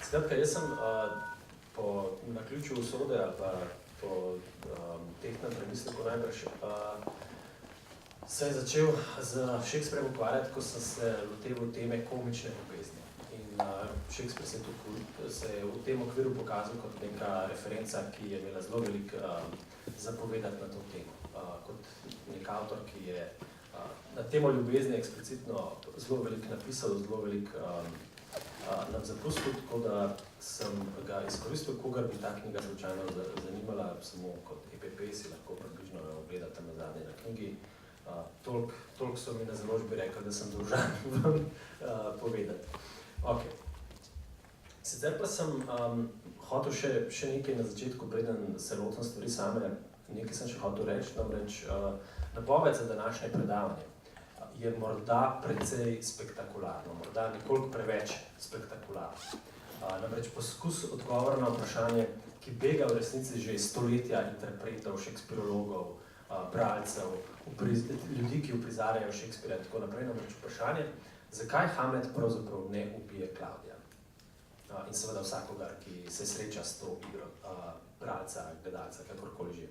Skratka, jaz sem po naključju usode ali pa po tehtnem premisleku najbrž se je začel z Shakespearem ukvarjati, ko sem se loteval teme komične ljubezni. In Shakespeare se je v tem okviru pokazal kot neka referenca, ki je imela zelo veliko zapovedati na to temo. Kot nek avtor, ki je na temo ljubezni eksplicitno zelo veliko napisal, zelo veliko nam zapustil, tako da sem ga izkoristil, kogar bi ta knjiga slučajno zanimala, samo kot EPP si lahko približno ogledate nazadnje na knjigi. Toliko so mi na založbi rekli, da sem dolžan vam povedati. Okay. Sicer pa sem hotel še nekaj na začetku, preden se lotim stvari same, nekaj sem še hotel reči, namreč napoved za današnje predavanje je morda precej spektakularno, morda nekoliko preveč spektakularno. Namreč poskus odgovora na vprašanje, ki bega v resnici že stoletja interpretov, šekspirologov, bralcev, ljudi, ki uprizarjajo Shakespearea in tako naprej, namreč vprašanje, zakaj Hamlet pravzaprav ne ubije Klavdija? In seveda vsakogar, ki se sreča s to igro, bralca, gledalca, kakorkoli že.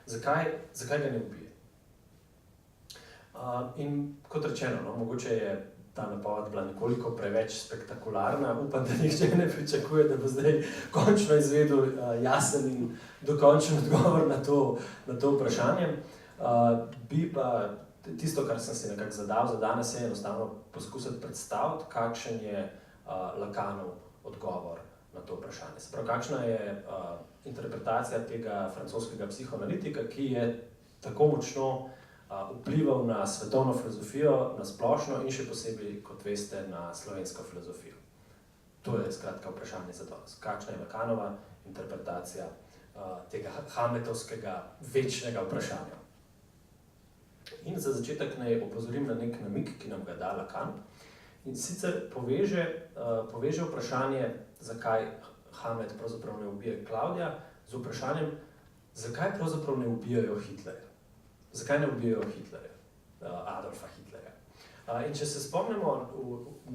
Zakaj ga ne ubije? In kot rečeno, mogoče je ta napoved bila nekoliko preveč spektakularna, upam, da nihče ne pričakuje, da bo zdaj končno izvedel jasen in dokončen odgovor na to vprašanje. Bi pa tisto, kar sem si nekako zadal za danes, je enostavno poskusiti predstaviti, kakšen je Lacanov odgovor na to vprašanje. Se pravi, kakšna je interpretacija tega francoskega psihoanalitika, ki je tako močno vplival na svetovno filozofijo, na splošno in še posebej, kot veste, na slovensko filozofijo. To je skratka vprašanje za danes. Kakšna je Lacanova interpretacija tega hamletovskega večnega vprašanja? In za začetek naj opozorim na nek namig, ki nam ga da Lacan, in sicer poveže vprašanje, zakaj Hamlet pravzaprav ne ubije Klavdija, z vprašanjem, zakaj pravzaprav ne ubijajo Hitlerja. Zakaj ne ubijajo Hitlerja, Adolfa Hitlerja? In če se spomnimo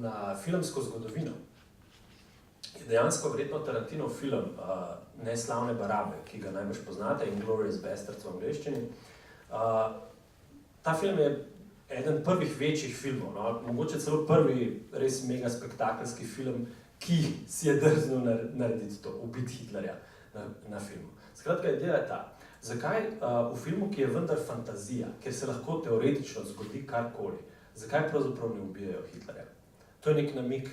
na filmsko zgodovino, je dejansko verjetno Tarantinov film Neslavne barabe, ki ga najbrž poznate, Inglourious Basterds v angleščini. Ta film je eden prvih večjih filmov, mogoče celo prvi res mega spektakelski film, ki si je drznil narediti to, ubiti Hitlerja na filmu. Skratka, ideja je ta. Zakaj v filmu, ki je vendar fantazija, kjer se lahko teoretično zgodi karkoli, zakaj pravzaprav ne ubijajo Hitlerja? To je nek namig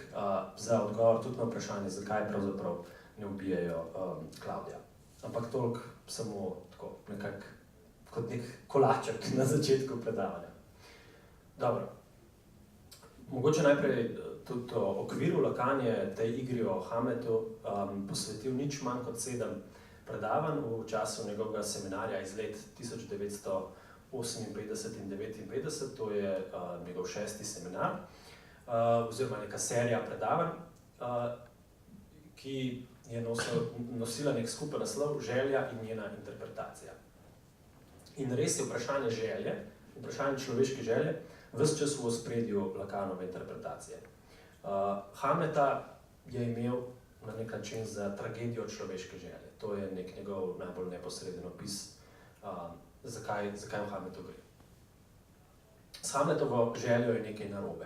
za odgovor tudi na vprašanje, zakaj pravzaprav ne ubijajo Klavdija. Ampak toliko samo tako, nekako kot nek kolaček na začetku predavanja. Dobro. Mogoče najprej tudi o okviru. Lacan je tej igri o Hamletu posvetil nič manj kot 7 predavanj v času njegovega seminarja iz let 1958 in 1959, to je njegov 6. seminar, oziroma neka serija predavanj, ki je nosila nek skupen naslov Želja in njena interpretacija. In res je vprašanje želje, vprašanje človeške želje, ves čas v ospredju Lacanove interpretacije. Hamleta je imel na nek način za tragedijo človeške želje. To je nek njegov najbolj neposreden opis, zakaj v Hamletu gre. S Hamletovo željo je nekaj narobe.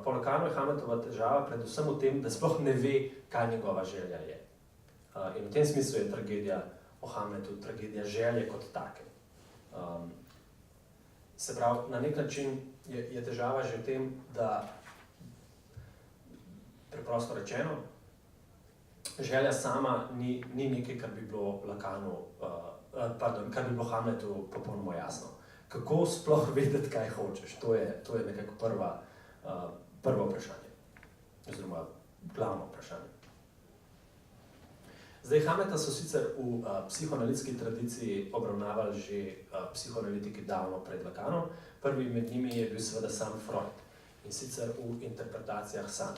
Po Lacanu je Hamletova težava predvsem v tem, da sploh ne ve, kaj njegova želja je. In v tem smislu je tragedija o Hamletu, tragedija želje kot take. Se pravi, na nek način je težava že v tem, da preprosto rečeno, želja sama ni nekaj, kar bi bilo kar bi bilo Hamletu popolnoma jasno. Kako sploh vedeti, kaj hočeš? To je nekako prvo vprašanje, oziroma glavno vprašanje. Zdaj, Hamleta so sicer v psihoanalitski tradiciji obravnavali že psihoanalitiki davno pred Lacanom. Prvi med njimi je bil seveda sam Freud, in sicer v interpretacijah sanj.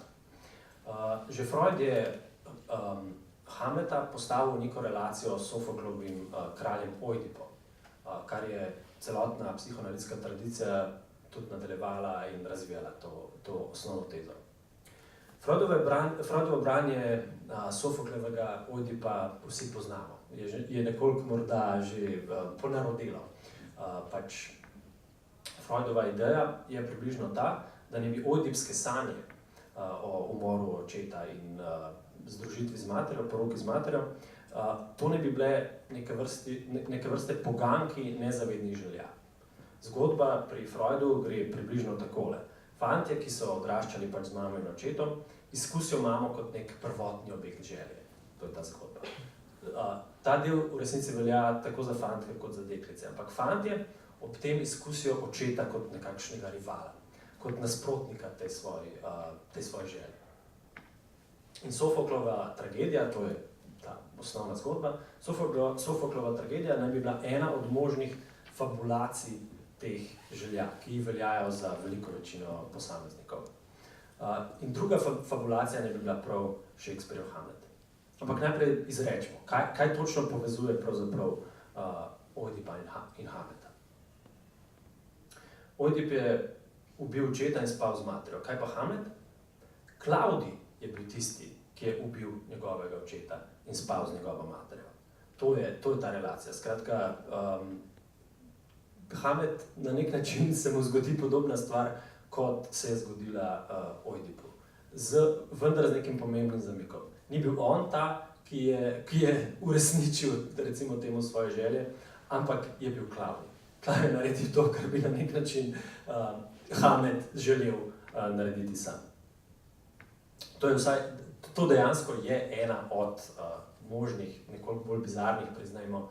Že Freud je Hamleta postavil v neko relacijo s Sofoklovim kraljem Ojdipom, kar je celotna psihoanalitska tradicija tudi nadaljevala in razvijala to osnovno tezo. Freudovo branje Sofoklevega Ojdipa vsi poznamo. Je nekoliko morda že ponarodelo. Pač Freudova ideja je približno ta, da ne bi ojdipske sanje o umoru očeta in združitvi z materjo, poroki z materjo, to ne bi bile neke vrste poganki nezavednih želja. Zgodba pri Freudu gre približno takole. Fantje, ki so odraščali pač z mamo in očetom, izkusijo mamo kot nek prvotni objekt želje. To je ta zgodba. Ta del v resnici velja tako za fantje kot za deklice, ampak fantje ob tem izkusijo očeta kot nekakšnega rivala, kot nasprotnika tej svoje želje. In Sofoklova tragedija, to je ta osnovna zgodba, Sofoklova tragedija naj bi bila ena od možnih fabulacij teh želja, ki veljajo za veliko večino posameznikov. In druga fabulacija naj bi bila prav Shakespeareov Hamlet. Ampak najprej izrečemo, kaj točno povezuje pravzaprav Ojdipa in Hamleta. Ojdip je ubil očeta in spal z materjo. Kaj pa Hamlet? Klavdij je bil tisti, ki je ubil njegovega očeta in spal z njegovo materjo. To je ta relacija. Skratka, Hamlet na nek način se mu zgodi podobna stvar, kot se je zgodila Ojdipu. Vendar z nekim pomembnim zamikom. Ni bil on ta, ki je uresničil, recimo temu, svoje želje, ampak je bil Klavdij. Klavdij je naredil to, kar bi na nek način Hamlet želel narediti sam. To dejansko je ena od možnih, nekoliko bolj bizarnih, priznajmo,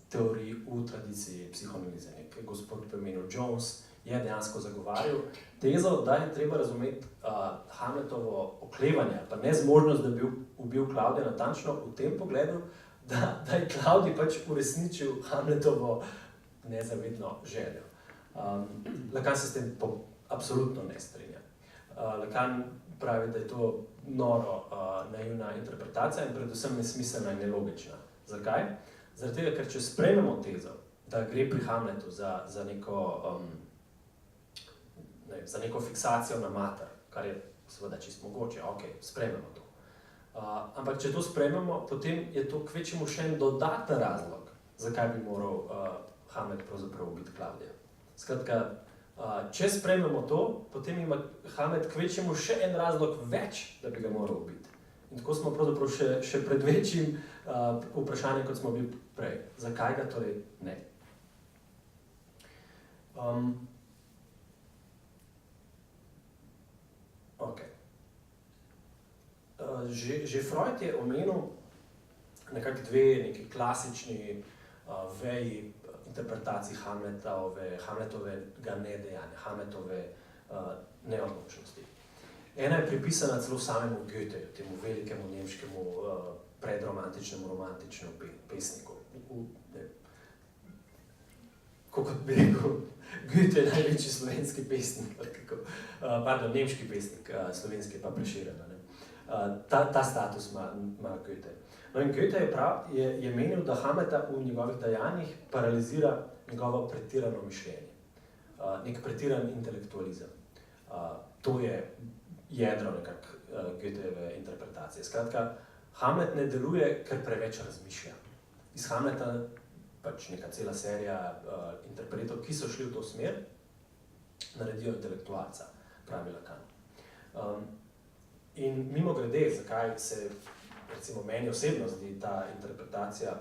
teorij v tradiciji psihoanalize. Nek gospod po imenu Jones je dejansko zagovarjal tezo, da je treba razumeti Hamletovo oklevanje, pa nezmožnost, da bi ubil Klavdija natančno v tem pogledu, da je Klavdij pač uresničil Hamletovo nezavedno željo. Lacan se s tem absolutno ne strinja. Lacan pravi, da je to noro naivna interpretacija in predvsem nesmiselna in nelogična. Zakaj? Zaradi tega, ker če sprejmemo tezo, da gre pri Hamletu za neko fiksacijo na mater, kar je seveda čisto mogoče, ok, sprejmemo to. Ampak če to sprejmemo, potem je to kvečjemu še en dodaten razlog, zakaj bi moral Hamlet pravzaprav ubiti Klavdija. Skratka, če sprejmemo to, potem ima Hamlet kvečjemu še en razlog več, da bi ga moral ubiti. In tako smo pravzaprav še pred večjim vprašanjem, kot smo bili prej. Zakaj ga torej ne? Že Freud je omenil nekako neki klasični veji interpretacij Hamletovega nedejanja, Hamletove neodločnosti. Ena je pripisana celo samemu Goetheju, temu velikemu nemškemu predromantičnemu, romantičnemu pesniku. Kot bi rekel, Goethe je največji slovenski pesnik, nemški pesnik, slovenski pa Prešeren. Ta status ima Goethe. No in Goethe je menil, da Hamleta v njegovih dejanjih paralizira njegovo pretirano mišljenje. Nek pretiran intelektualizem. To je jedro nekako Goethejeve interpretacije. Skratka, Hamlet ne deluje, ker preveč razmišlja. Iz Hamleta pač neka cela serija interpretov, ki so šli v to smer, naredijo intelektualca, pravi Lacan. In mimogrede, zakaj se recimo meni osebno zdi ta interpretacija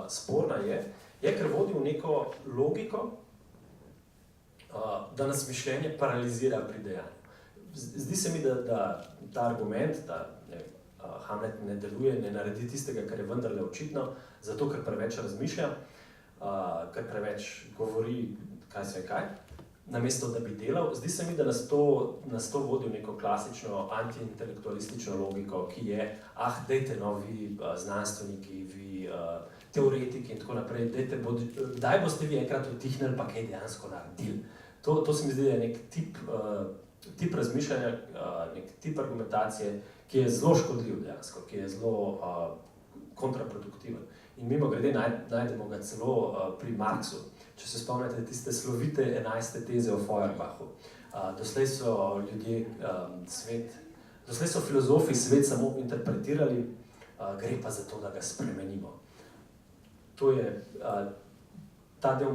sporna, je, ker vodi v neko logiko, da nas mišljenje paralizira pri dejanju. Zdi se mi, da ta argument, da Hamlet ne deluje, ne naredi tistega, kar je vendarle očitno, zato ker preveč razmišlja, ker preveč govori kaj se je kaj, namesto da bi delal. Zdi se mi, da nas to vodi v neko klasično antiintelektualistično logiko, ki je, dajte no, vi znanstveniki, vi teoretiki in tako naprej, kdaj boste vi enkrat utihnili, pa kaj dejansko naredili. To se mi zdi, da je nek tip razmišljanja, nek tip argumentacije, ki je zelo škodljiv dejansko, ki je zelo kontraproduktiven. In mimogrede najdemo ga celo pri Marxu. če se spomnite tiste slovite 11. teze o Feuerbachu. Doslej so ljudje doslej so filozofi svet samo interpretirali, gre pa za to, da ga spremenimo. To je ta del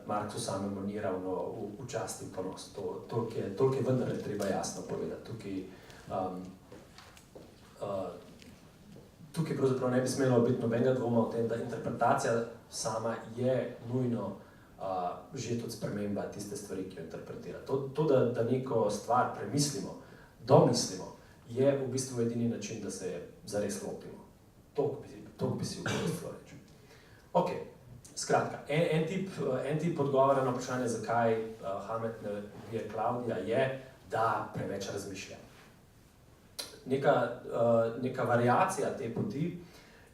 Marksu samemu ni ravno v čast in ponos. Toliko je vendarle treba jasno povedati. Tukaj pravzaprav ne bi smelo biti nobenega dvoma o tem, da interpretacija sama je nujno že tudi sprememba tiste stvari, ki jo interpretira. To, da neko stvar premislimo, domislimo, je v bistvu edini način, da se zares lotimo. Toliko bi si ukoristilo reči. Ok, skratka, en tip odgovora na vprašanje, zakaj Hamlet ne ubije Klavdija, je, da preveč razmišlja. Neka variacija te poti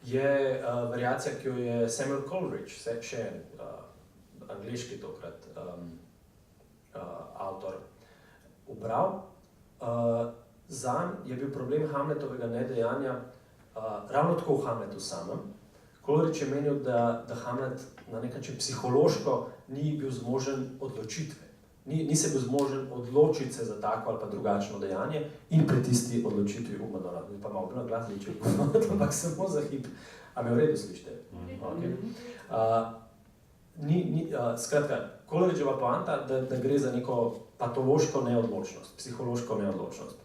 je variacija, ki jo je Samuel Coleridge, še angleški tokrat avtor, ubral. Zanj je bil problem Hamletovega nedejanja ravno tako v Hamletu samem. Coleridge je menil, da Hamlet na nek način psihološko ni bil zmožen odločitve. Ni se bil zmožen odločiti se za tako ali pa drugačno dejanje in pri tisti odločitvi umrla. Pa malo bilo glas ličil, ampak samo za hip. A me v redu slišite? Okay. Skratka, Coleridgeova poanta, da gre za neko patološko neodločnost, psihološko neodločnost,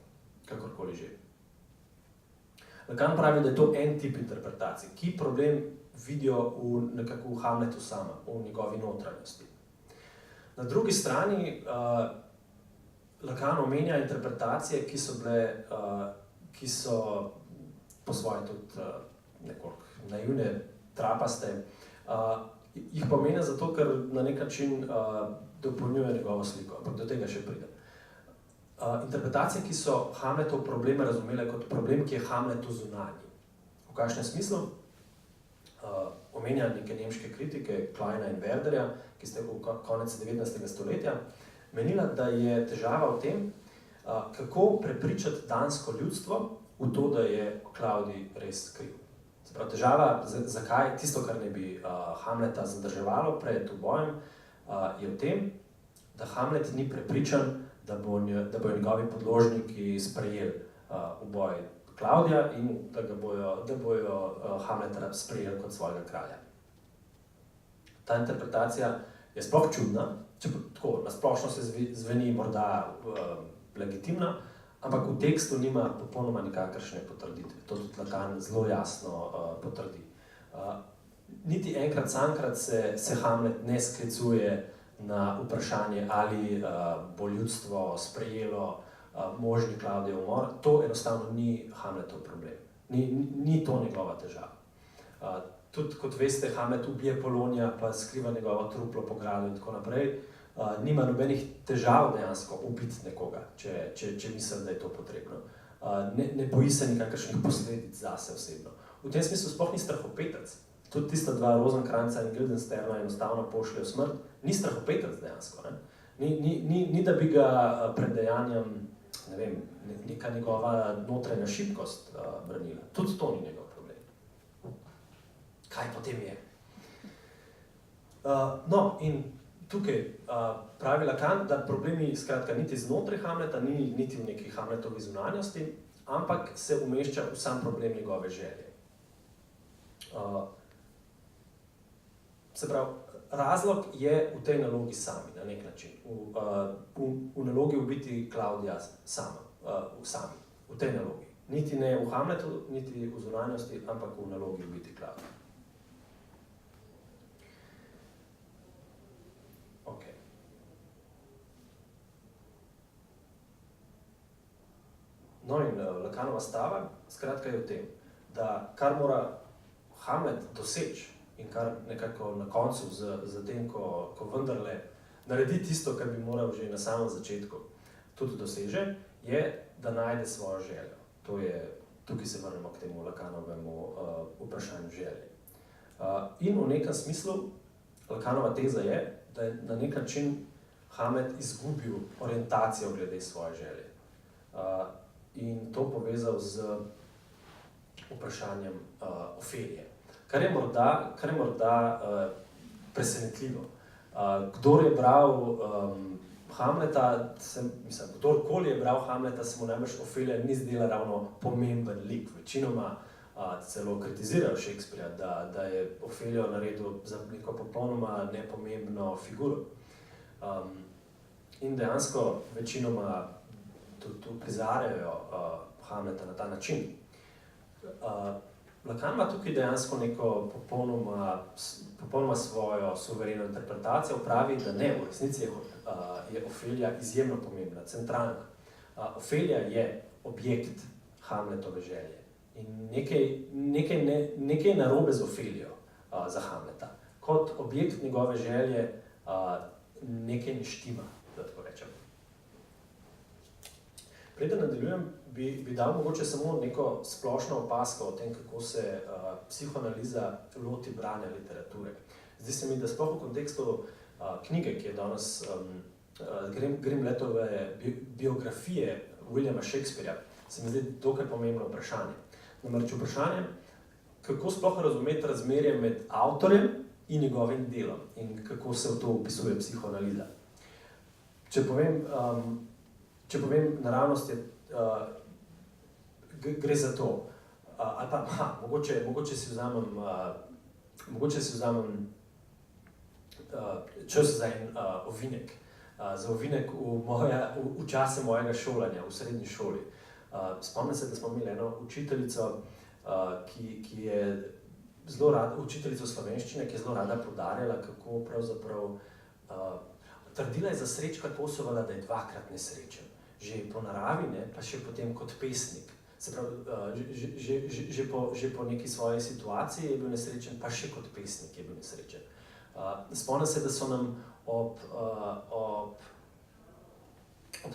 kakorkoli že. Lacan pravi, da je to en tip interpretacij, ki problem vidijo nekako v Hamletu sama, v njegovi notranjosti. Na drugi strani Lacan omenja interpretacije, ki so po svoje tudi nekoliko naivne, trapaste. Jih pa omenja zato, ker na nek način dopolnjuje njegovo sliko, ampak do tega še pride. Interpretacije, ki so Hamletov probleme razumele kot problem, ki je Hamletu zunanji. V kakšnem smislu? Omenja neke nemške kritike, Kleina in Werderja, ki ste v konec 19. stoletja, menila, da je težava v tem, kako prepričati dansko ljudstvo v to, da je Klavdij res kriv. Se pravi, težava, zakaj tisto, kar ne bi Hamleta zadrževalo pred ubojem, je v tem, da Hamlet ni prepričan, da bojo njegovi podložniki sprejeli uboj Klavdija in da bojo Hamleta sprejeli kot svojega kralja. Ta interpretacija je sploh čudna, če tako nasplošno se zveni morda legitimna, ampak v tekstu nima popolnoma nikakršne potrditve. To tudi Lacan zelo jasno potrdi. Niti enkrat samkrat se Hamlet ne sklicuje na vprašanje, ali bo ljudstvo sprejelo možni Klavdijev umor. To enostavno ni Hamletov problem. Ni to njegova težava. Tudi, kot veste, Hamlet ubije Polonija, pa skriva njegovo truplo po gradu in tako naprej. Nima nobenih težav dejansko ubiti nekoga, če misli, da je to potrebno. Ne boji se nikakršnih posledic zase osebno. V tem smislu sploh ni strahopetec. Tudi tista dva Rosenkranca in Guildensterna enostavno pošljejo smrt, ni strahopetec dejansko. Ni da bi ga pred dejanjem, ne vem, neka njegova notranja šibkost branila. Tudi to ni njegov problem. Kaj potem je? No, in tukaj pravi Lacan, da problemi skratka niti znotraj Hamleta, niti v neki Hamletovi zunanjosti, ampak se umešča v sam problem njegove želje. Se pravi, razlog je v tej nalogi sami, na nek način. V nalogi ubiti Klavdija sami, v tej nalogi. Niti ne v Hamletu, niti v zunanjosti, ampak v nalogi ubiti Klavdija. No in Lacanova stava, skratka je v tem, da kar mora Hamlet doseči in kar nekako na koncu, zatem, ko vendarle naredi tisto, kar bi moral že na samem začetku tudi doseže, je, da najde svojo željo. Tukaj se vrnemo k temu Lacanovemu vprašanju želje. In v nekem smislu Lacanova teza je, da je na nek način Hamlet izgubil orientacijo glede svoje želje. In to povezal z vprašanjem Ofelije. Kar je morda presenetljivo. Kdor je bral Hamleta, kdorkoli je bral Hamleta, se mu najbrž Ofelija ni zdela ravno pomemben lik. Večinoma celo kritizirajo Shakespearea, da je Ofelijo naredil za neko popolnoma nepomembno figuro. In dejansko večinoma tudi prizarjajo Hamleta na ta način. Lacan ima tukaj dejansko neko popolnoma svojo suvereno interpretacijo, pravi, da ne, v resnici je Ofelija izjemno pomembna, centralna. Ofelija je objekt Hamletove želje in nekaj je narobe z Ofelijo za Hamleta. Kot objekt njegove želje nekaj ne štima, da tako rečem. Preden nadaljujem, bi dal mogoče samo neko splošno opazko o tem, kako se psihoanaliza loti branja literature. Zdi se mi, da sploh v kontekstu knjige, ki je danes Grimletove biografije Williama Shakespearea, se mi zdi dokaj pomembno vprašanje. Namreč vprašanje, kako sploh razumeti razmerje med avtorjem in njegovim delom in kako se v to opisuje psihoanaliza. Če povem naravnost, gre za to, ali pa mogoče si vzamem čas za en ovinek. Za ovinek v čase mojega šolanja, v srednji šoli. Spomnim se, da smo imeli eno učiteljico, ki je zelo rada, učiteljico slovenščine, ki je zelo rada poudarjala, kako pravzaprav trdila je za Srečka Kosovala, da je dvakrat nesrečen. Že po naravi, ne, pa še potem kot pesnik. Se pravi, že po neki svoji situaciji je bil nesrečen, pa še kot pesnik je bil nesrečen. Spomnim se, da so nam ob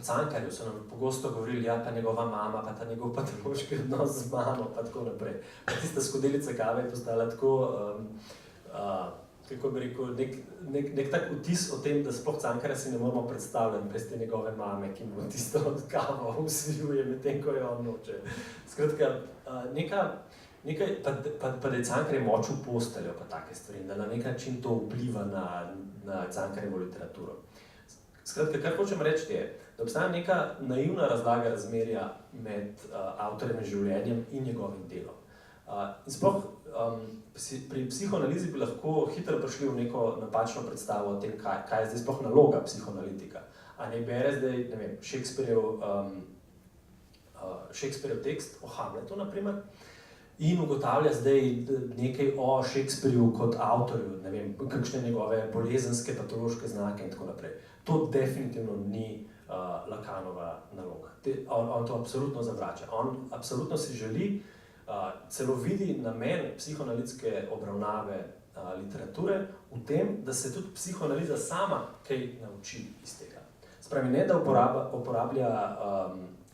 Cankarju so nam pogosto govorili, ja, pa njegova mama, pa ta njegov patološki odnos z mamo, pa tako naprej. Pa tista skodelica kave je postala tako, kako bi rekel, nek tak vtis o tem, da sploh Cankarja si ne moramo predstavljati brez te njegove mame, ki mu tisto kavo usiljuje, medtem ko je on noče. Skratka, pa da je Cankarjev močil posteljo, pa take stvari, da na nek način to vpliva na Cankarjevo literaturo. Skratka, kar hočem reči je, da obstaja neka naivna razlaga razmerja med avtorjevim življenjem in njegovim delom. In sploh pri psihoanalizi bi lahko hitro prišli v neko napačno predstavo o tem, kaj je zdaj sploh naloga psihoanalitika. A ne bere zdaj, ne vem, Shakespearev tekst o Hamletu, na primer, in ugotavlja zdaj nekaj o Shakespeareu kot avtorju, ne vem, kakšne njegove bolezenske, patološke znake in tako naprej. To definitivno ni Lacanova naloga. On to absolutno zavrača. On absolutno si želi, celo vidi namen psihoanalitske obravnave literature v tem, da se tudi psihoanaliza sama kaj nauči iz tega. Spravi, ne da uporablja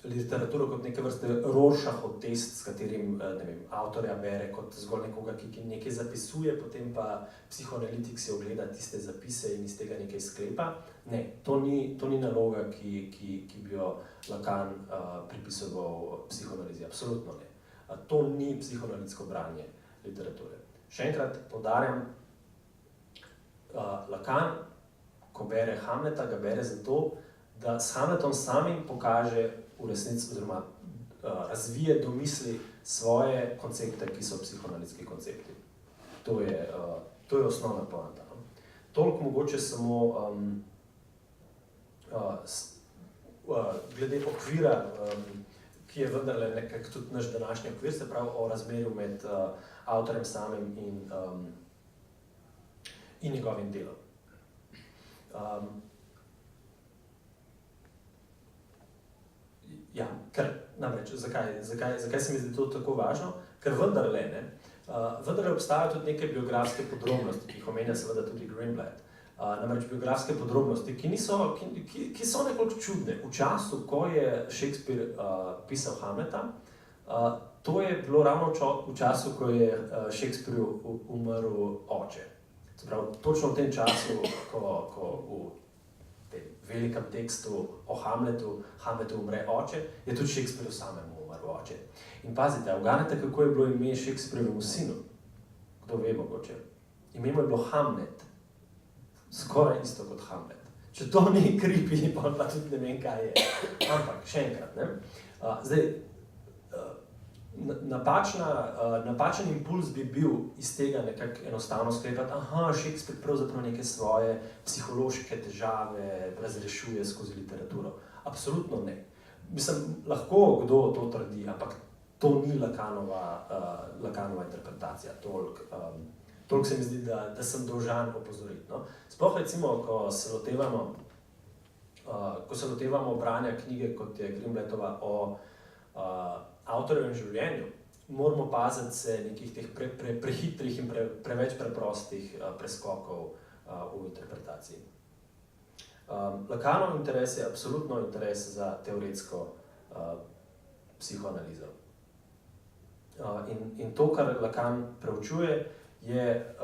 literaturo kot neke vrste Rorschachov test, s katerim, ne vem, avtorja bere kot zgolj nekoga, ki nekaj zapisuje, potem pa psihoanalitik si ogleda tiste zapise in iz tega nekaj sklepa. Ne, to ni naloga, ki bi jo Lacan pripisoval psihoanalizi, absolutno ne. To ni psihoanalitsko branje literature. Še enkrat poudarjam, Lacan, ko bere Hamleta, ga bere zato, da s Hamletom samim pokaže v resnici, oziroma razvije domisli svoje koncepte, ki so psihoanalitski koncepti. To je osnovna poanta. No? Toliko mogoče samo glede okvira, ki je vendarle nekako tudi naš današnji okvir, se pravi o razmerju med avtorjem samim in njegovim delom. Ja, ker, namreč, zakaj se mi zdi to tako važno? Ker vendarle obstajajo tudi neke biografske podrobnosti, ki jih omenja seveda tudi Greenblatt. Namreč biografske podrobnosti, ki so nekoliko čudne. V času, ko je Shakespeare pisal Hamleta, to je bilo ravno v času, ko je Shakespeareu umrl oče. Se pravi, točno v tem času, ko v velikem tekstu o Hamletu umre oče, je tudi Shakespeareu samemu umrl oče. In pazite, uganete, kako je bilo ime Shakespearevemu sinu? Kdo ve mogoče? Ime mu je bilo Hamlet. skoraj isto kot Hamlet. Če to ni creepy, pa tudi ne vem, kaj je. Ampak, še enkrat, ne? Zdaj, napačen impuls bi bil iz tega nekako enostavno sklepati, Shakespeare pravzaprav neke svoje psihološke težave razrešuje skozi literaturo. Absolutno ne. Mislim, lahko kdo to trdi, ampak to ni Lacanova interpretacija. Toliko se mi zdi, da sem dolžan opozoriti. No? Sploh recimo, ko se lotevamo branja knjige, kot je Grimblattova o avtorjevem življenju, moramo paziti se nekih teh prehitrih in preveč preprostih preskokov v interpretaciji. Lacanov interes je absolutno interes za teoretsko psihoanalizo. In to, kar Lacan preučuje, je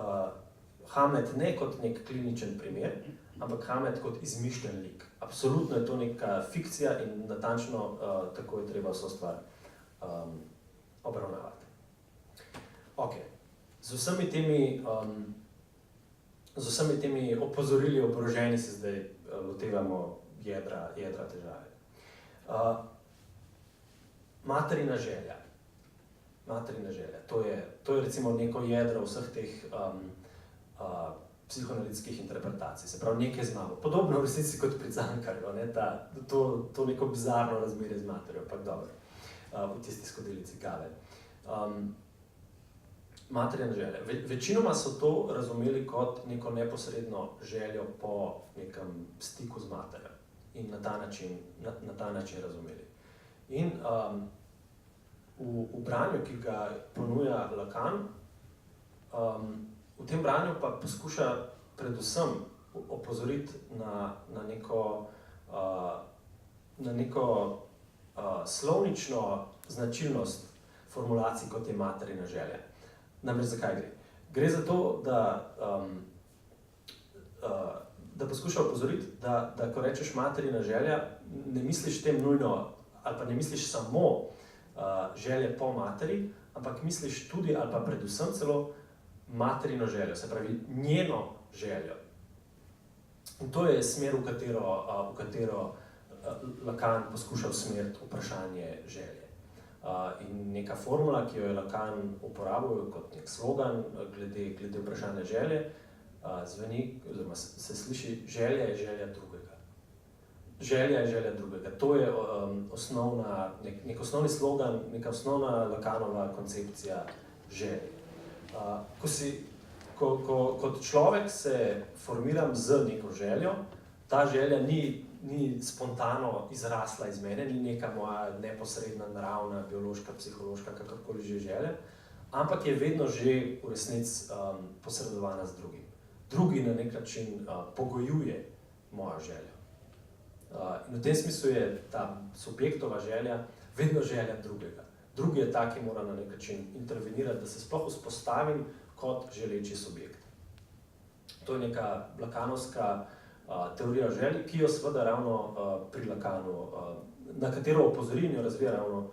Hamlet ne kot nek kliničen primer, ampak Hamlet kot izmišljen lik. Absolutno je to neka fikcija in natančno tako je treba vso stvar obravnavati. Ok, z vsemi temi opozorili oboroženi se zdaj lotevamo jedra težave. Materina želja. To je recimo neko jedro vseh teh psihoanalitskih interpretacij, se pravi nekaj z mamo. Podobno v resnici kot pri Cankarju, to neko bizarno razmerje z materjo, pa dobro, v tisti skodelici kave. Materina želja. Večinoma so to razumeli kot neko neposredno željo po nekem stiku z materjo in na ta način razumeli. In v branju, ki ga ponuja Lacan, v tem branju pa poskuša predvsem opozoriti na neko slovnično značilnost formulacij, kot je materina želja. Namreč zakaj gre? Gre za to, da poskuša opozoriti, da ko rečeš materina želja, ne misliš tem nujno, ali pa ne misliš samo želje po materi, ampak misliš tudi ali pa predvsem celo materino željo, se pravi njeno željo. In to je smer, v katero Lacan poskuša usmeriti vprašanje želje. In neka formula, ki jo je Lacan uporabil kot nek slogan glede vprašanja želje, zveni, oziroma se sliši, želja je želja drugega. Želja je želja drugega. To je nek osnovni slogan, neka osnovna Lacanova koncepcija želje. Kot človek se formiram z neko željo, ta želja ni spontano izrasla iz mene, ni neka moja neposredna, naravna, biološka, psihološka, kakorkoli že želja, ampak je vedno že v resnici posredovana z drugim. Drugi na nek način pogojuje mojo željo. In v tem smislu je ta subjektova želja vedno želja drugega. Drugi je ta, ki mora na nek način intervenirati, da se sploh vzpostavim kot želeči subjekt. To je neka lakanovska teorija želji, ki jo seveda ravno pri Lacanu, na katero opozori in jo razvija ravno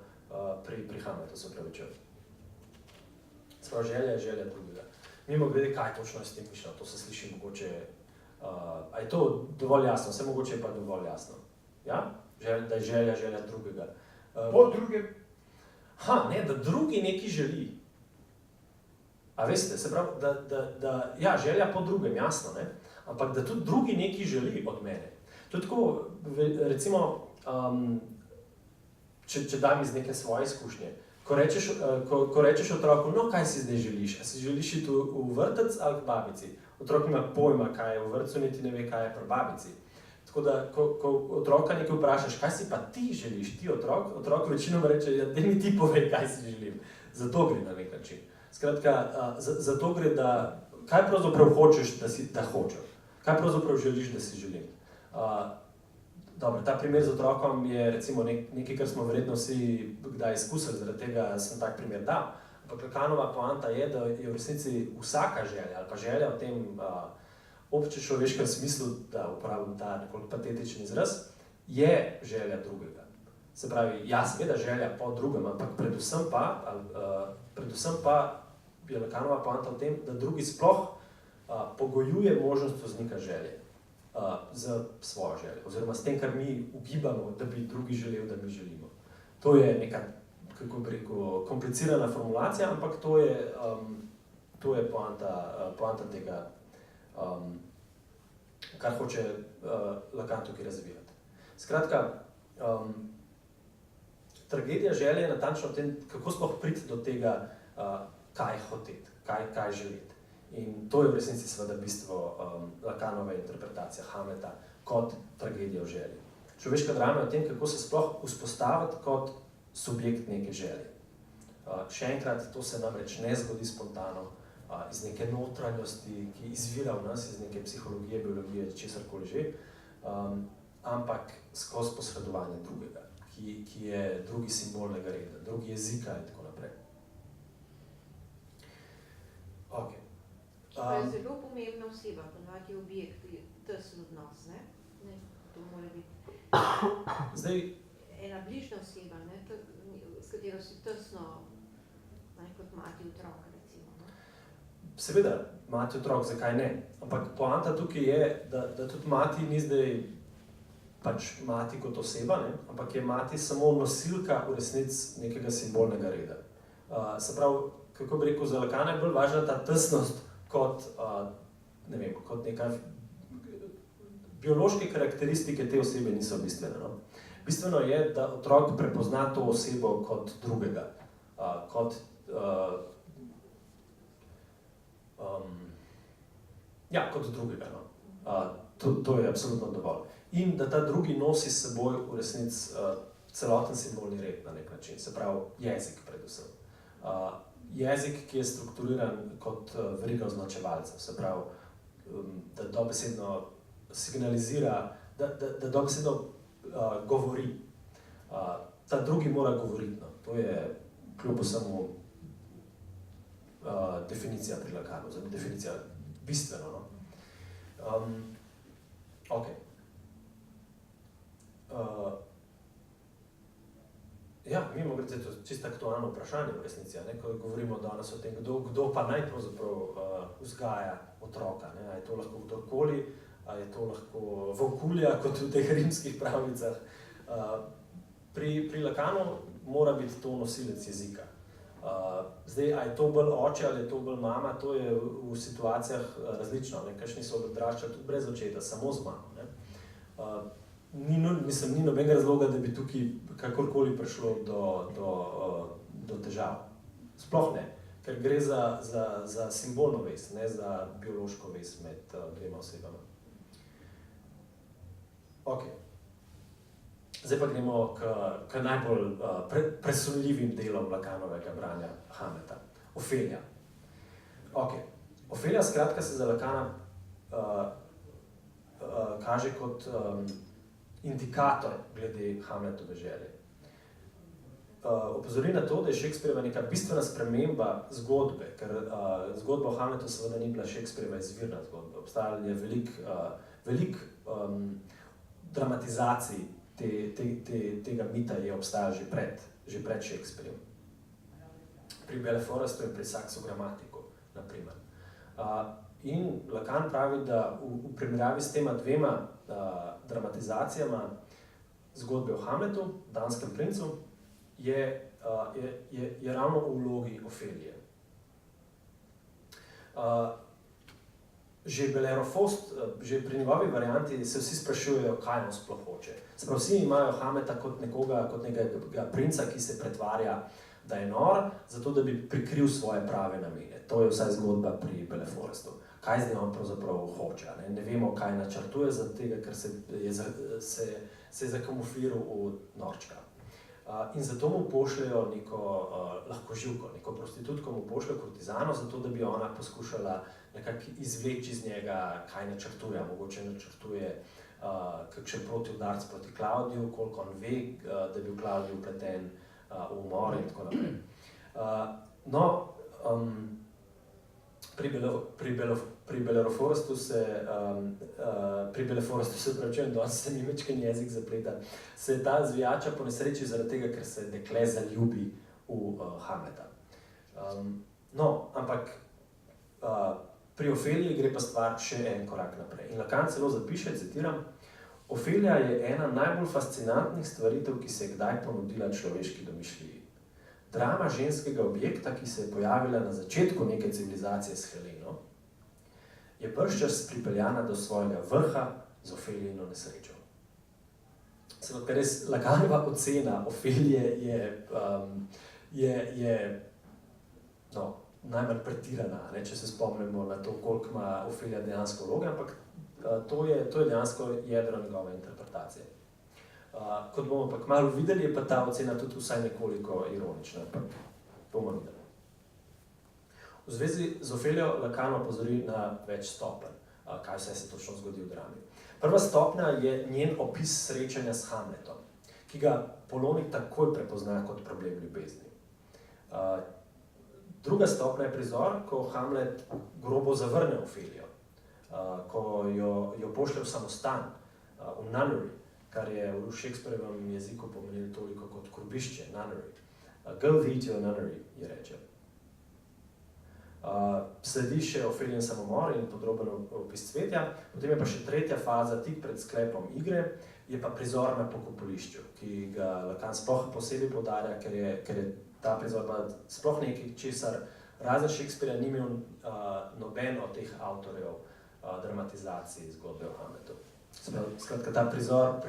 pri Hamletu, se pravičujem. Sprav želja je želja drugega. Mimogrede, kaj točno je s tem mišljeno, to se sliši mogoče, a je to dovolj jasno, vse mogoče je pa dovolj jasno. Ja? Da je želja želja drugega. Po drugem? Ne, da drugi nekaj želi. A veste, se pravi, ja, želja po drugem, jasno, ne? Ampak da tudi drugi nekaj želi od mene. To je tako, recimo, če dam iz neke svoje izkušnje, ko rečeš otroku, no, kaj si zdaj želiš? A si želiš iti v vrtec ali k babici? Otrok nima pojma, kaj je v vrtcu, niti ne ve, kaj je pri babici. Tako da, ko otroka nekaj vprašaš, kaj si pa ti želiš, ti otrok večinoma reče, ja, daj mi ti povej, kaj si želim. Zato gre na nek način. Skratka, zato gre, da kaj pravzaprav hočeš, da hočem? Kaj pravzaprav želiš, da si želim? Dobro, ta primer z otrokom je recimo nekaj, kar smo verjetno vsi kdaj izkusili, zaradi tega sem tak primer dal. Ampak Lacanova poanta je, da je v resnici vsaka želja, ali pa želja v tem občečloveškem smislu, da uporabim ta nekoliko patetičen izraz, je želja drugega. Se pravi, ja, seveda želja po drugem, ampak predvsem pa je Lacanova poanta v tem, da drugi sploh pogojuje možnost vznika želje z svojo željo, oziroma s tem, kar mi ugibamo, da bi drugi želel, da mi želimo. To je neka, kako bi rekel, komplicirana formulacija, ampak to je poanta tega, kar hoče Lacan tukaj razvijati. Skratka, tragedija želje je natančno v tem, kako sploh priti do tega, kaj hoteti, kaj želeti. In to je v resnici seveda bistvo Lacanove interpretacije Hamleta kot tragedija v želji. Človeška drama je v tem, kako se sploh vzpostaviti kot subjekt neke želje. Še enkrat, to se namreč ne zgodi spontano, iz neke notranjosti, ki izvira v nas, iz neke psihologije, biologije, česarkoli že, ampak skozi posredovanje drugega, ki je drugi simbolnega reda, drugi jezika in tako naprej. Okay. To je zelo pomembna oseba, ponovadi je objekt, tesen odnos, ne? To mora biti Zdaj, ena bližnja oseba, ne? S katero si tesno, kot mati otroka, recimo. Ne? Seveda, mati otrok, zakaj ne? Ampak poanta tukaj je, da tudi mati ni zdaj pač mati kot oseba, ne? Ampak je mati samo nosilka v resnici nekega simbolnega reda. Se pravi, kako bi rekel, za Lacana je bolj važna ta tesnost kot, ne vem, kot neka biološke karakteristike te osebe niso bistvene. No? Bistveno je, da otrok prepozna to osebo kot drugega, kot drugega. No? To je absolutno dovolj. In da ta drugi nosi s seboj v resnici celoten simbolni red na nek način, se pravi jezik predvsem. Jezik, ki je strukturiran kot veriga označevalcev, se pravi, da dobesedno signalizira, da dobesedno govori. Ta drugi mora govoriti, no. To je kljub vsemu definicija pri Lacanu, definicija bistveno. No. Okay. Ja, mimo grede, to je čisto aktualno vprašanje v resnici, ne? Ko govorimo danes o tem, kdo pa naj pravzaprav vzgaja otroka. Ne? A je to lahko kdorkoli, a je to lahko volkulja, kot v teh rimskih pravljicah. Pri Lacanu mora biti to nosilec jezika. Zdaj, a je to bolj oče ali je to bolj mama, to je v situacijah različno. Kakšni so odraščali tudi brez očeta, samo z mamo. Ne? Ni nobenega razloga, da bi tukaj kakorkoli prišlo do težav. Sploh ne, ker gre za simbolno vez, ne za biološko vez med dvema osebama. Okay. Zdaj pa gremo k najbolj presunljivim delom Lacanovega branja Hamleta. Ofelija. Okay. Ofelija skratka se za Lacana kaže kot indikator glede Hamletove želje. Opozori na to, da je Shakespeareva neka bistvena sprememba zgodbe, ker zgodba o Hamletu seveda ni bila Shakespeareva izvirna zgodba. Obstajalo je veliko dramatizacij tega mita je obstajal že pred Shakespearem. Pri Belleforestu in pri Saxo Grammaticu, na primer. In Lacan pravi, da v primerjavi s tema dvema dramatizacijama zgodbe o Hamletu, Danskem princu, je ravno v vlogi Ofelije. Že Bellerofost, že pri njegovi varianti se vsi sprašujejo, kaj on sploh hoče. Se pravi, vsi imajo Hamleta kot nekega princa, ki se pretvarja, da je nor, zato da bi prikril svoje prave namene. To je vsaj zgodba pri Belleforestu. Kaj zdaj on pravzaprav hoče? Ne vemo, kaj načrtuje, zato tega, ker se je zakamufliral v norčka. In zato mu pošljajo neko lahkoživko, neko prostitutko mu pošljajo kurtizano, zato da bi ona poskušala nekako izvleči iz njega, kaj načrtuje. Mogoče načrtuje kakšen protiudarc proti Klavdiju, koliko on ve, da je bil Klavdij vpleten v umor in tako naprej. Pri Belleroforestu se pravčujem, da se mi mečken jezik zapleta, se ta zvijača po nesreči zaradi tega, ker se dekle zaljubi v Hamleta. Ampak Pri Ofeliji gre pa stvar še en korak naprej. In Lacan celo zapiše, citiram, Ofelija je ena najbolj fascinantnih stvaritev, ki se je kdaj ponudila človeški domišljiji. Drama ženskega objekta, ki se je pojavila na začetku neke civilizacije s Heleno, je bržčas pripeljana do svojega vrha z Ofelijino nesrečo. Ker res Lacanova ocena Ofelije je najmanj pretirana, ne, če se spomnimo na to, koliko ima Ofelija dejansko vloge, ampak to je dejansko jedro njegove interpretacije. Kot bomo pa kmalu videli, je pa ta ocena tudi vsaj nekoliko ironična, ampak bomo videli. V zvezi z Ofelijo Lacan opozori na več stopenj, kaj vse se točno zgodi v drami. Prva stopnja je njen opis srečanja s Hamletom, ki ga Polonij takoj prepozna kot problem ljubezni. Druga stopnja je prizor, ko Hamlet grobo zavrne Ofelijo, ko jo pošlje v samostan, v nunnery, kar je v Shakespearjevem jeziku pomenilo toliko kot krobišče, nunnery. Go thee to a nunnery, je reče. Sledi še Ofelijin samomor in podroben opis cvetja, potem je pa še tretja faza, tik pred sklepom igre, je pa prizor na pokopališču, ki ga Lacan sploh posebej poudarja, ker je ta prizor pa sploh nekaj, česar razen Shakespearea ni imel noben od teh avtorjev dramatizacij zgodbe o Hamletu. Skratka, ta prizor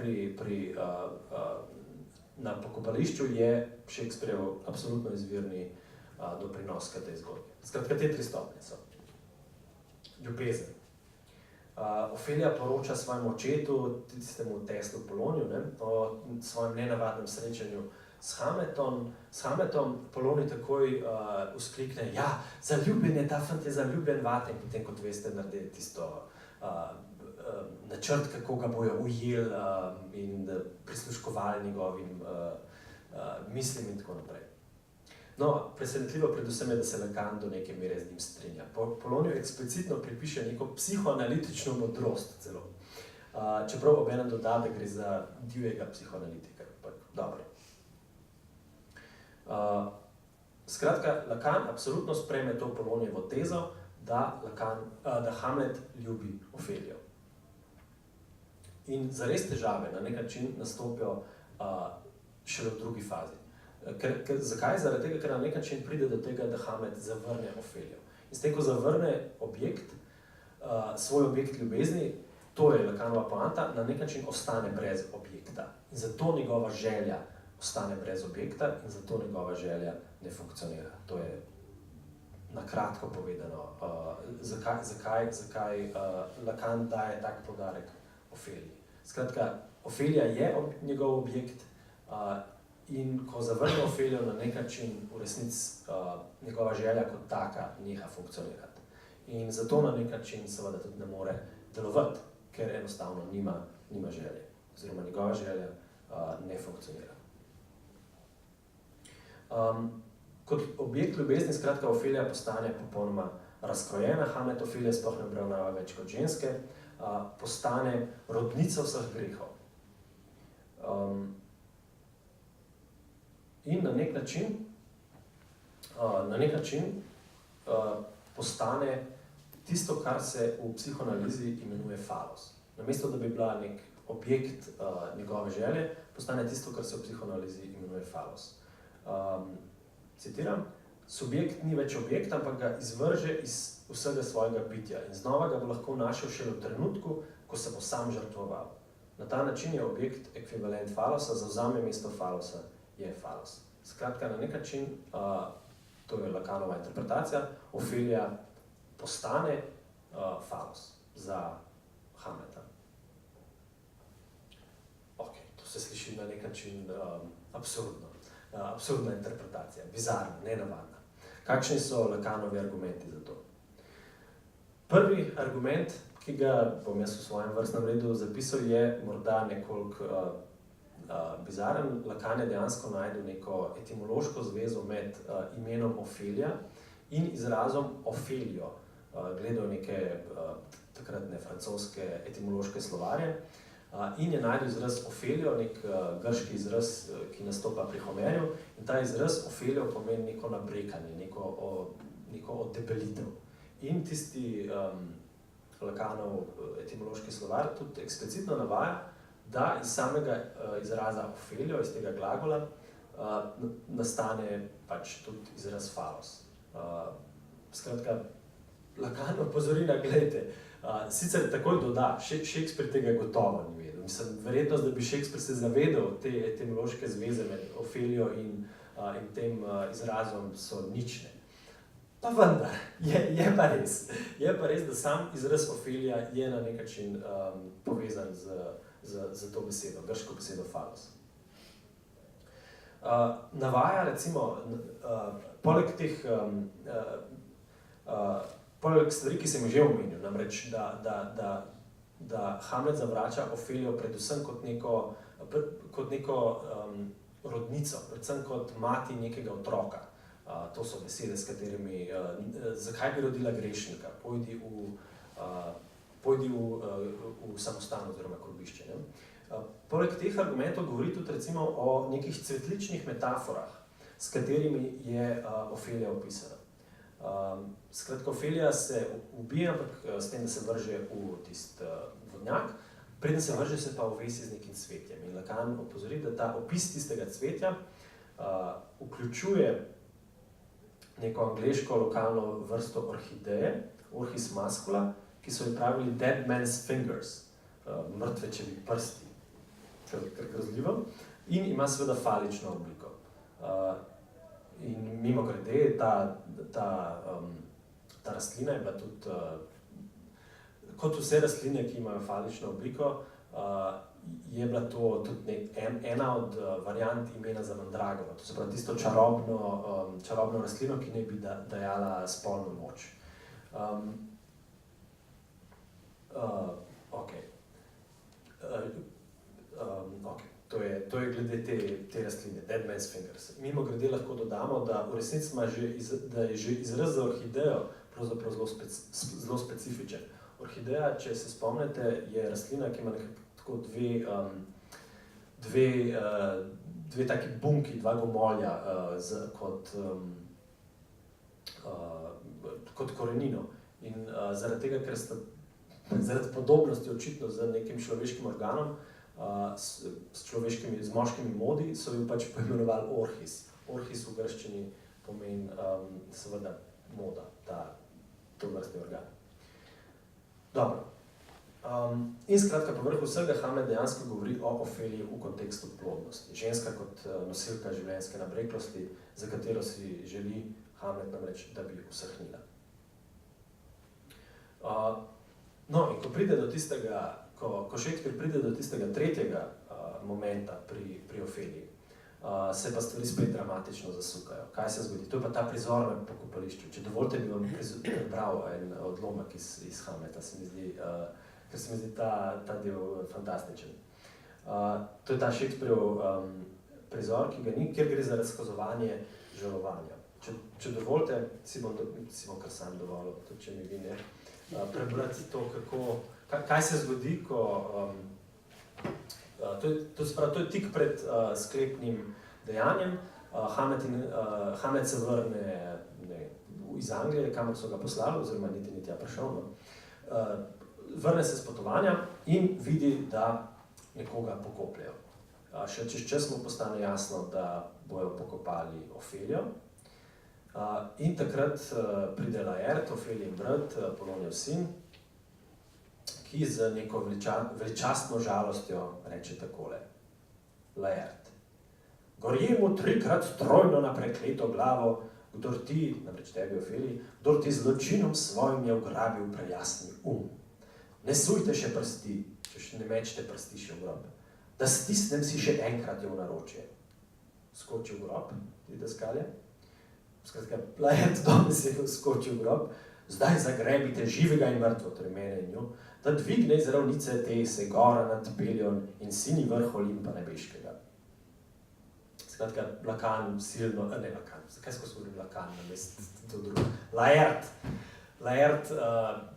na pokopališču je Shakespearev absolutno izvirni doprinos k tej zgodbi. Skratka, te tri stopnje so. Ljubezen. Ofelija poroča svojemu očetu, tistemu Teslu Poloniju, o svojem nenavadnem srečanju s Hamletom. Polonij takoj vzklikne, ja, zaljubljen je, ta fant je zaljubljen vate, in potem, kot veste, naredi tisto načrt, kako ga bojo ujeli in prisluškovali njegovim mislim in tako naprej. No, presenetljivo predvsem je, da se Lacan do neke mere z njim strinja. Poloniju eksplicitno pripiše neko psihoanalitično modrost celo. Čeprav obenem doda, da gre za divjega psihoanalitika. Dobro. Skratka, Lacan absolutno sprejme to Polonijevo tezo, da Hamlet ljubi Ofelijo. In zares težave na nek način nastopijo šele v drugi fazi. Zakaj? Zaradi tega, ker na nek način pride do tega, da Hamlet zavrne Ofelijo. In s tem, ko zavrne svoj objekt ljubezni, to je Lacanova poanta, na nek način ostane brez objekta. In zato njegova želja ostane brez objekta in zato njegova želja ne funkcionira. To je na kratko povedano, zakaj Lacan daje tak poudarek Ofeliji. Skratka, Ofelija je njegov objekt in ko zavrne Ofelijo, na nek način v resnici njegova želja kot taka neha funkcionirati. In zato na nek način seveda tudi ne more delovati, ker enostavno nima želje, oziroma njegova želja ne funkcionira. Kot objekt ljubezni, skratka, Ofelija postane popolnoma razkrojena, Hamlet Ofelije sploh ne obravnava več kot ženske, postane rodnica vseh grehov. In na nek način postane tisto, kar se v psihoanalizi imenuje falos. Namesto, da bi bila nek objekt njegove želje, postane tisto, kar se v psihoanalizi imenuje falos. Citiram, subjekt ni več objekt, ampak ga izvrže iz vsega svojega bitja in znova ga bo lahko našel šele v trenutku, ko se bo sam žrtvoval. Na ta način je objekt ekvivalent falosa, zavzame mesto falosa, je falos. Skratka, na nek način, to je Lacanova interpretacija, Ofelija postane falos za Hamleta. Ok, to se sliši na nek način absurdno. Absurdna interpretacija, bizarna, nenavadna. Kakšni so Lacanovi argumenti za to? Prvi argument, ki ga bom jaz v svojem vrstnem redu zapisal, je morda nekoliko bizaren. Lacan je dejansko našel neko etimološko zvezo med imenom Ofelija in izrazom Ofelijo. Gledal neke takratne francoske etimološke slovarje in je našel izraz Ofelijo, nek grški izraz, ki nastopa pri Homerju, in ta izraz Ofelijo pomeni neko nabrekanje, neko oddebelitev. in tisti Lacanov etimološki slovar tudi eksplicitno navaja, da iz samega izraza Ophelio, iz tega glagola, nastane pač tudi izraz falos. Skratka, Lacan opozori na, glejte, sicer takoj doda, Shakespeare tega gotovo ni vedel. Mislim, verjetnost, da bi Shakespeare se zavedal te etimološke zveze med Ophelio in tem izrazom so nične. Pa vendar, je pa res, da sam izraz Ophelia je na nek način povezan z to besedo, grško besedo falos. Navaja recimo, poleg teh poleg stvari, ki sem jih že omenil, namreč, da Hamlet zavrača Ophelio predvsem kot neko rodnico, predvsem kot mati nekega otroka. To so besede, s katerimi, zakaj bi rodila grešnika, pojdi v samostan oziroma krobišče. Poleg teh argumentov govori tudi recimo o nekih cvetličnih metaforah, s katerimi je Ophelia opisana. Skratka, Ophelia se ubije, ampak s tem, da se vrže v tisti vodnjak, preden se vrže, se pa ovesi z nekim cvetjem. In Lacan opozori, da ta opis tistega cvetja vključuje neko angleško lokalno vrsto orhideje, Orchis mascula, ki so ji pravili dead man's fingers, mrtvečevi prsti, kar grozljivo, in ima seveda falično obliko. In mimogrede, ta rastlina je bila tudi, kot vse rastline, ki imajo falično obliko, je bila to tudi ena od variant imena za mandragoro, to se pravi tisto čarobno rastlino, ki ne bi dajala spolno moč. To je glede te rastline, dead man's fingers. Mimogrede lahko dodamo, da v resnici da je že izraz za orhidejo pravzaprav zelo specifičen. Orhideja, če se spomnite, je rastlina, ki ima tako dve taki bunki, dva gomolja kot korenino. In zaradi tega, ker sta zaradi podobnosti očitno z nekim človeškim organom, z moškimi modi, so jo pač poimenovali Orchis. Orchis v grščini pomeni seveda moda, to vrstni organ. Dobro. In skratka, povrh vsega Hamlet dejansko govori o Opheliji v kontekstu plodnosti. Ženska kot nosilka življenjske nabreklosti, za katero si želi Hamlet namreč, da bi usahnila. No, in ko pride do tistega, ko Shakespeare pride do tistega tretjega momenta pri Opheliji, se pa stvari spet dramatično zasukajo. Kaj se zgodi? To je pa ta prizor na pokopališču. Če dovolite, bi vam prebral en odlomek iz Hamleta, ker se mi zdi ta del fantastičen. To je ta Shakespeareov prizor, ki ga ni, kjer gre za razkazovanje žalovanja. Če dovolite, si bom kar sam dovolil, tudi če mi vi ne, prebrati to, kaj se zgodi, ko to je tik pred sklepnim dejanjem. Hamlet se vrne iz Anglije, kamor so ga poslali, oziroma niti tja prišel. Vrne se s potovanja in vidi, da nekoga pokopljajo. Še čez čas mu postane jasno, da bojo pokopali Ophelio. In takrat pride Laert, Opheliin brat, Polonijev sin, ki z neko veličastno žalostjo reče takole. Laert. Gorje mu 3-krat trojno na prekleto glavo, kdor ti, namreč tebi Opheliji, kdor ti zločinom svojim je ugrabil prejasni Ne sujte še prsti, če ne mečete prsti še v grob, da stisnem si še enkrat jo v naročje. Skoči v grob, vidi skalje. Skratka, Laert dobesedno skoči v grob, zdaj zagrebite živega in mrtvo, torej mene in njo, da dvigne iz ravnice te se gora nad Pelion in sini vrh Olimpa nebeškega. Skratka, Lacan silno, zakaj skozi govorim Lacan, namesto to drugo? Laert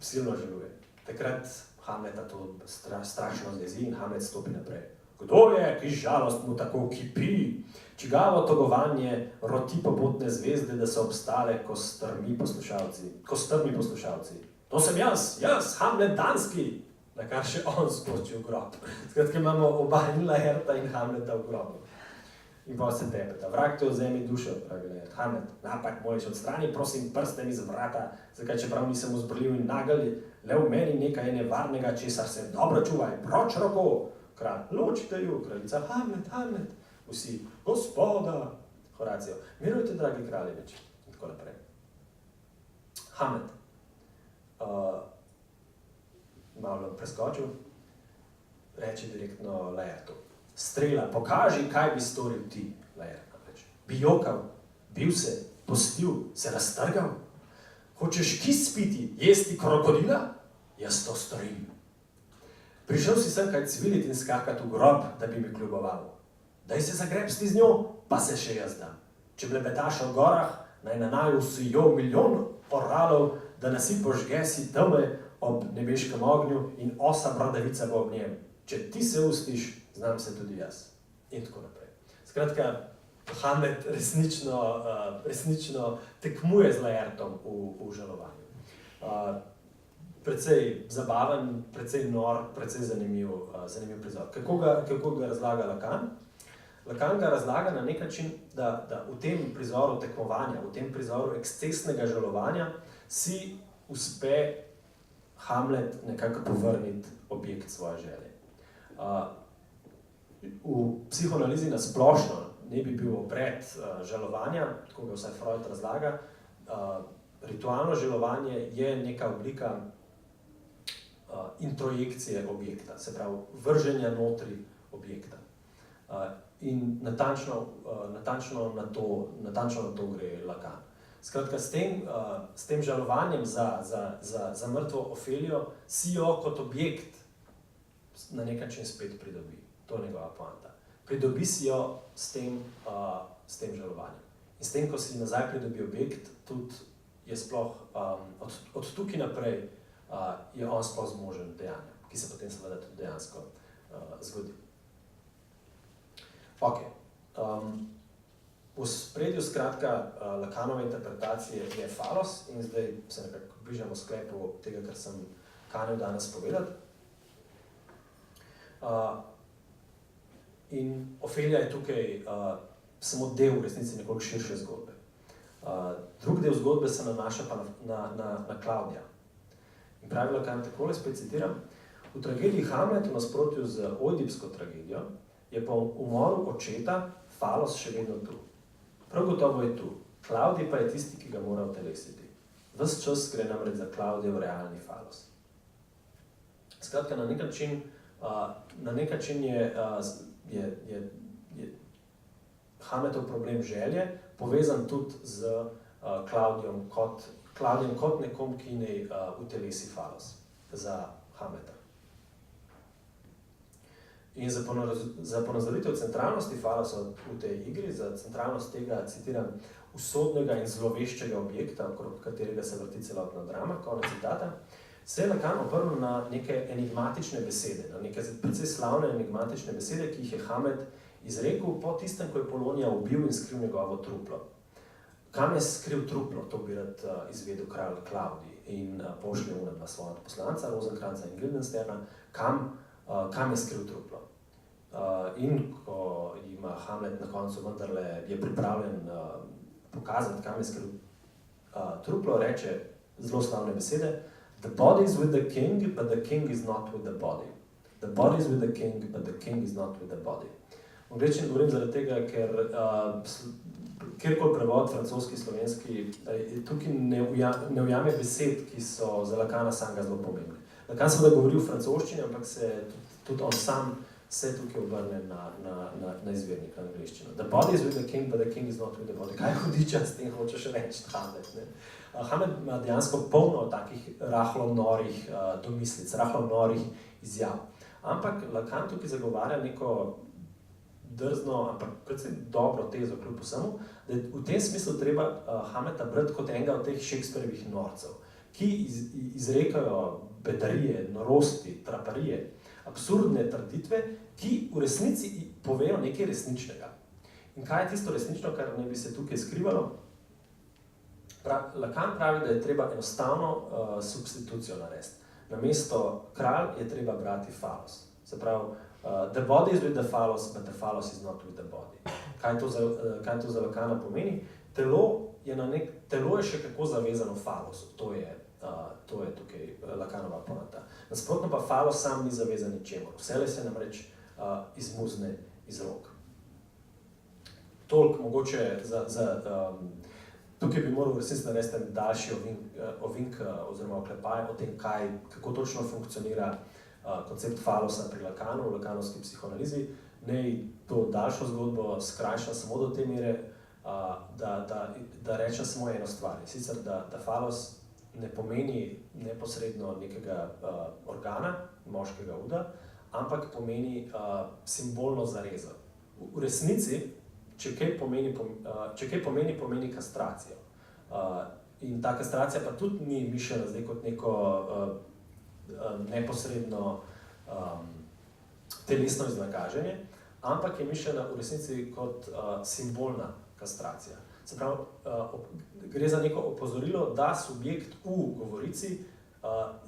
silno žaluje. Takrat Hamleta to strašno zjezi in Hamlet stopi naprej. Kdo je, ki žalost mu tako kipi? Čigavo togovanje roti pobotne zvezde, da so obstale kostrmi poslušalci. To sem jaz, Hamlet Danski, na kar še on skoči v grob. Skratka, imamo oba in Laerta in Hamleta v grobu. In pa se tepeta. Vrag te vzemi dušo, pravi Laert. Hamlet, napak moliš, odstrani, prosim, prsten iz vrata, zakaj čeprav nisem uzbrljiv in nagel, le v meni nekaj je nevarnega, česar se dobro čuvaj, proč roko. Kralj, ločite ju, kraljica, Hamlet. Vsi, gospoda, Horacio, mirujte, dragi kraljevič, in tako naprej. Hamlet, malo bom preskočil, reče direktno Laertu. Strela, pokaži, kaj bi storil ti, Laert. Bi jokal, bil se, postil, se raztrgal? Hočeš kis piti, jesti krokodila? Jaz to storim. Prišel si sem kaj cvilit in skakat v grob, da bi mi kljuboval. Daj se zagrebsti z njo, pa se še jaz dam. Če blebetaš o gorah, naj na naju sijo milijon oralov, da nasi požge si teme ob nebeškem ognju in osa bradavica bo ob njem. Če ti se ustiš, znam se tudi jaz. In tako naprej. Skratka, Hamlet resnično tekmuje z Laertom v žalovanju. Precej zabaven, precej nor, precej zanimiv prizor. Kako ga razlaga Lacan? Lacan ga razlaga na nek način, da v tem prizoru tekmovanja, v tem prizoru ekscesnega žalovanja si uspe Hamlet nekako povrniti objekt svoje želje. V psihoanalizi na splošno ne bi bil obred žalovanja, tako ga vsaj Freud razlaga. Ritualno žalovanje je neka oblika introjekcije objekta, se pravi vrženja notri objekta. In natančno na to gre Lacan. Skratka, s tem žalovanjem za mrtvo Ofelijo si jo kot objekt na nek način spet pridobi. To je njegova poanta. Pridobi si jo s tem žalovanjem. In s tem, ko si nazaj pridobi objekt, tudi je sploh od tukaj naprej je on sploh zmožen dejanja, ki se potem seveda tudi dejansko zgodi. Ok. V spredju skratka Lacanove interpretacije je falos in zdaj se nekako bližamo sklepu tega, kar sem kanil danes povedati. In Ofelija je tukaj samo del v resnici nekoliko širše zgodbe. Drug del zgodbe se nanaša pa na Klaudija. In pravi Lacan takole, spet citiram, v tragediji Hamlet v nasprotju z ojdipsko tragedijo je po umoru očeta falos še vedno tu. Prav gotovo je tu. Klaudij pa je tisti, ki ga mora utelesiti. Ves čas gre namreč za Klaudijev realni falos. Skratka, na nek način je Hamletov problem želje povezan tudi z Klaudijem kot nekom, ki naj utelesi falos za Hamleta. In za ponazoritev centralnosti falosa v tej igri, za centralnost tega, citiram, usodnega in zloveščega objekta, okrog katerega se vrti celotna drama, konec citata, se je Lacan oprl na neke enigmatične besede, na neke precej slavne enigmatične besede, ki jih je Hamlet izrekel po tistem, ko je Polonija ubil in skril njegovo truplo. Kam je skril truplo, to bi rad izvedel kralj Klaudij in pošlje dva svoja poslanca, Rosenkranza in Guildensterna, kam je skril truplo. In ko ima Hamlet na koncu vendarle je pripravljen pokazati, kam je skril truplo, reče zelo slavne besede: The body is with the king, but the king is not with the body. The body is with the king, but the king is not with the body. V angleščini govorim zaradi tega, ker kjerkoli prevod francoski, slovenski, tukaj ne ujame besed, ki so za Lacana samega zelo pomembne. Lacan seveda govori v francoščini, ampak se tudi on sam se tukaj obrne na izvirnik, na angleščino. The body is with the king, but the king is not with the body. Kaj hudiča s tem hočeš reči Hamlet? Hamlet ima dejansko polno takih rahlo norih domislic, rahlo norih izjav. Ampak Lacan tukaj zagovarja neko drzno, ampak predvsem dobro tezo kljub vsemu, da je v tem smislu treba Hamleta brati kot enega od teh Shakespearjevih norcev, ki izrekajo bedarije, norosti, traparije, absurdne trditve, ki v resnici povejo nekaj resničnega. In kaj je tisto resnično, kar ne bi se tukaj skrivalo? Lacan pravi, da je treba enostavno substitucijo narediti. Namesto kralj je treba brati falos. Se pravi, the body is with the phallus, but the phallus is not with the body. Kaj to za Lacana pomeni? Telo je še kako zavezano falosu, to je tukaj Lacanova poanta. Nasprotno pa falos sam ni zavezan ničemur. Vselej se namreč izmuzne iz rok. Toliko mogoče tukaj bi moral resnici narediti en daljši ovink oziroma oklepaj o tem, kako točno funkcionira koncept falosa pri Lacanu, v lakanovski psihoanalizi. Naj to daljšo zgodbo skrajšam samo do te mere, da rečem samo eno stvar. Sicer, da falos ne pomeni neposredno nekega organa, moškega uda, ampak pomeni simbolno zarezo. V resnici, če kaj pomeni, pomeni kastracijo. In ta kastracija pa tudi ni mišljena zdaj kot neko neposredno telesno iznakaženje, ampak je mišljena v resnici kot simbolna kastracija. Se pravi, gre za neko opozorilo, da subjekt v govorici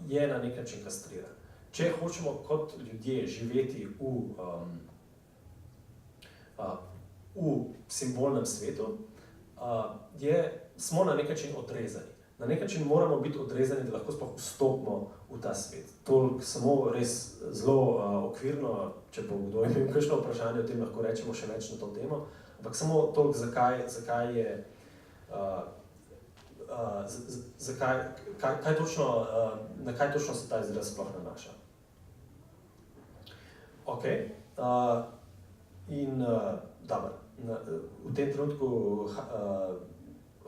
je na nek način kastriran. Če hočemo kot ljudje živeti v simbolnem svetu, smo na nek način odrezani. Na nek način moramo biti odrezani, da lahko sploh vstopimo v ta svet. To samo res zelo okvirno, če bo kdo imel kakšno vprašanje o tem, lahko rečemo še več na to temo, ampak samo toliko, na kaj točno se ta izraz sploh nanaša. Okej, in dobro, v tem trenutku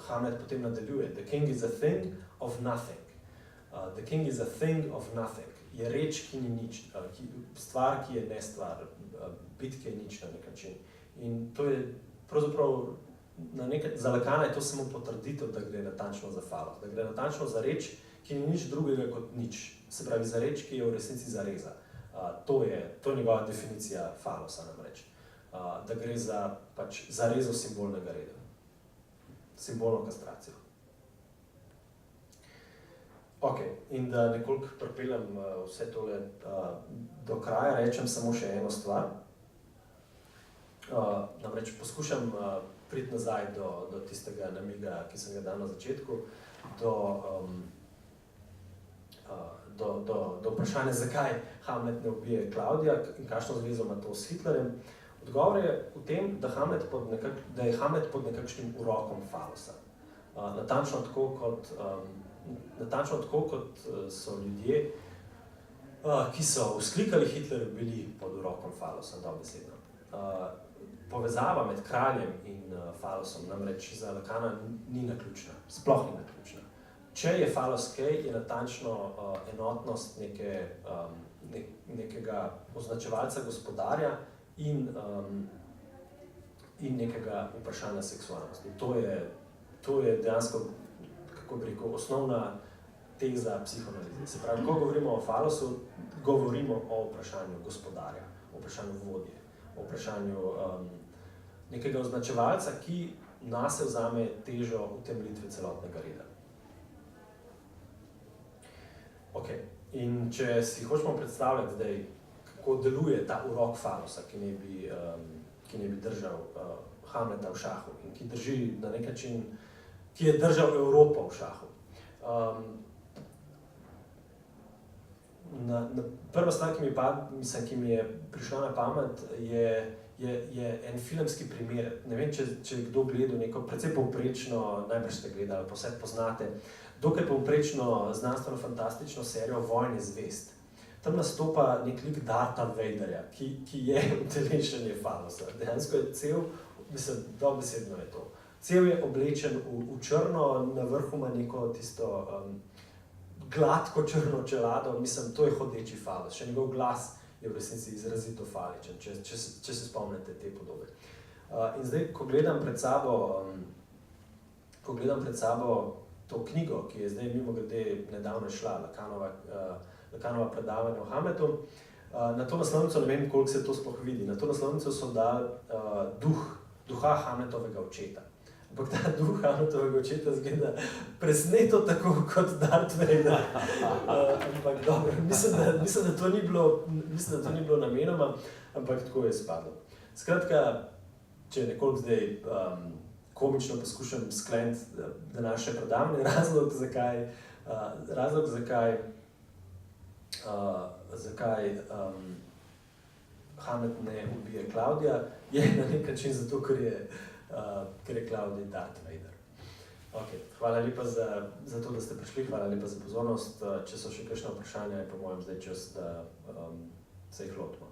Hamlet potem nadaljuje. The king is a thing of nothing. The king is a thing of nothing. Je reč, ki ni nič, stvar, ki je nestvar, bit, ki je nič na nek način. In to je pravzaprav, za Lacana je to samo potrditev, da gre natančno za falos, da gre natančno za reč, ki ni nič drugega kot nič. Se pravi, za reč, ki je v resnici zareza. To je njegova definicija falosa namreč. Da gre za zarezo simbolnega reda. Simbolno kastracijo. Ok, in da nekoliko pripeljem vse tole do kraja, rečem samo še eno stvar. Namreč poskušam priti nazaj do tistega namiga, ki sem ga dal na začetku, do vprašanja, zakaj Hamlet ne ubije Klavdija in kakšno zvezo ima to s Hitlerjem. Odgovor je v tem, da je Hamlet pod nekakšnim urokom falosa. Natančno tako, kot so ljudje, ki so vzklikali Hitlerju, bili pod urokom falosa, dobesedno. Povezava med kraljem in falosom namreč za Lacana ni naključna, sploh ni naključna. Če je falos kaj, je natančno enotnost nekega označevalca gospodarja in nekega vprašanja seksualnosti. To je dejansko, kako bi rekel, osnovna teza psihoanalize. Se pravi, ko govorimo o falosu, govorimo o vprašanju gospodarja, o vprašanju vodje, o vprašanju nekega označevalca, ki nase vzame težo utemeljitve celotnega reda. Ok, in če si hočemo predstavljati zdaj, kako deluje ta urok falosa, ki ne bi držal Hamleta v šahu in ki drži na nek način, ki je držal Evropo v šahu. Prva stvar, ki mi je prišla na pamet, je en filmski primer. Ne vem, če je kdo gledal neko precej povprečno, najbrž ste gledali, pa vse poznate, dokaj povprečno znanstveno-fantastično serijo Vojne zvezd. Tam nastopa nek lik Dartha Vaderja, ki je utelešenje falosa. Dejansko je cel, dobesedno je to. Cel je oblečen v črno, na vrhu ima neko tisto gladko črno čelado, to je hodeči falos. Še njegov glas je v resnici izrazito faličen, če se spomnite te podobe. In zdaj, ko gledam pred sabo to knjigo, ki je zdaj mimogrede nedavno šla, dekanova predavanja o Hamletu. Na to naslovnico, ne vem, koliko se to sploh vidi, na to naslovnico so dali duha Hamletovega očeta. Ampak ta duh Hamletovega očeta zgleda presneto tako kot Darth Vader. Ampak dobro, mislim, da to ni bilo namenoma, ampak tako je spadlo. Skratka, če nekoliko zdaj komično poskušam skleniti današnje predavanje, razlog zakaj Hamlet ne ubije Klavdija, je na nek način zato, ker je Klavdij Darth Vader. Okay. Hvala lepa za to, da ste prišli, hvala lepa za pozornost. Če so še kakšne vprašanja, je po mojem zdaj čas, da se jih lotimo.